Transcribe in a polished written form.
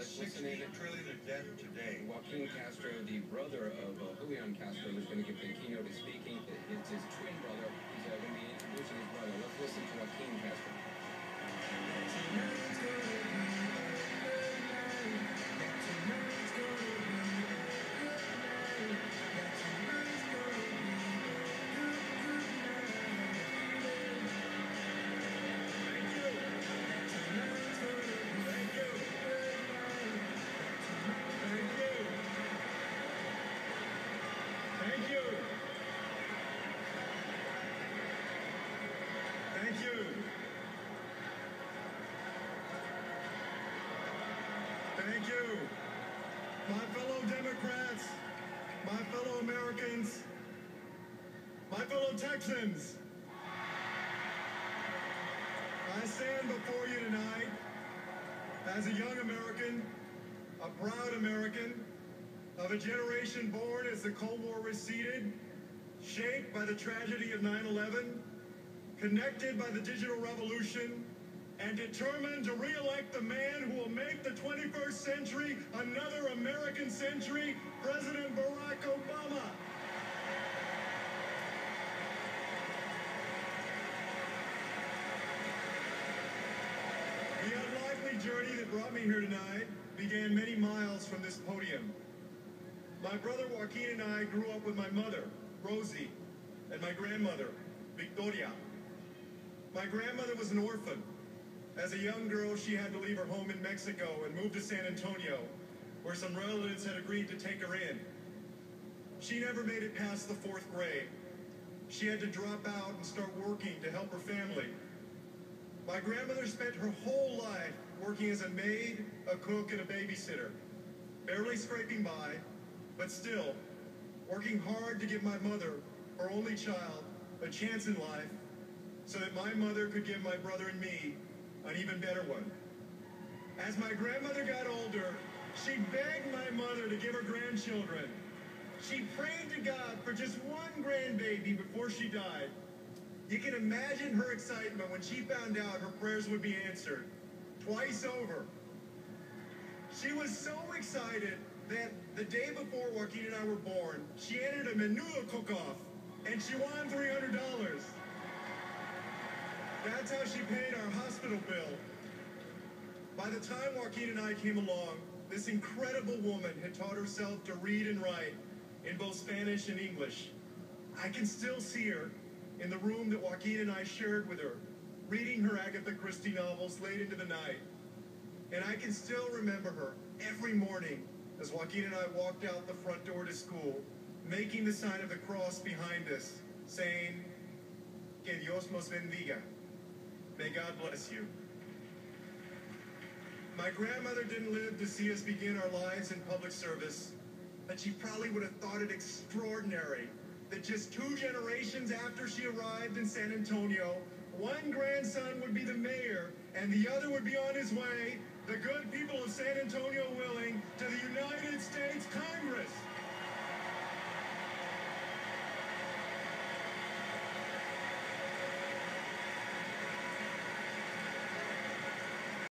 Let's listen in. $16 trillion in debt today. Joaquin Castro, the brother of Julian Castro, is going to give the keynote to speaking. It's his twin brother. He's going to be introducing his brother. Let's listen to Joaquin Castro. Thank you. My fellow Democrats, my fellow Americans, my fellow Texans, I stand before you tonight as a young American, a proud American, of a generation born as the Cold War receded, shaped by the tragedy of 9/11, connected by the digital revolution, and determined to re-elect the man who will make the 21st century another American century, President Barack Obama. The unlikely journey that brought me here tonight began many miles from this podium. My brother Joaquin and I grew up with my mother, Rosie, and my grandmother, Victoria. My grandmother was an orphan. As a young girl, she had to leave her home in Mexico and move to San Antonio, where some relatives had agreed to take her in. She never made it past the 4th grade. She had to drop out and start working to help her family. My grandmother spent her whole life working as a maid, a cook, and a babysitter, barely scraping by, but still working hard to give my mother, her only child, a chance in life so that my mother could give my brother and me an even better one. As my grandmother got older, she begged my mother to give her grandchildren. She prayed to God for just one grandbaby before she died. You can imagine her excitement when she found out her prayers would be answered, twice over. She was so excited that the day before Joaquin and I were born, she entered a menudo cook-off, and she won $300. That's how she paid our hospital bill. By the time Joaquin and I came along, this incredible woman had taught herself to read and write in both Spanish and English. I can still see her in the room that Joaquin and I shared with her, reading her Agatha Christie novels late into the night. And I can still remember her every morning as Joaquin and I walked out the front door to school, making the sign of the cross behind us, saying, "Que Dios nos bendiga." May God bless you. My grandmother didn't live to see us begin our lives in public service, but she probably would have thought it extraordinary that just 2 generations after she arrived in San Antonio, one grandson would be the mayor and the other would be on his way, the good people of San Antonio willing, to the United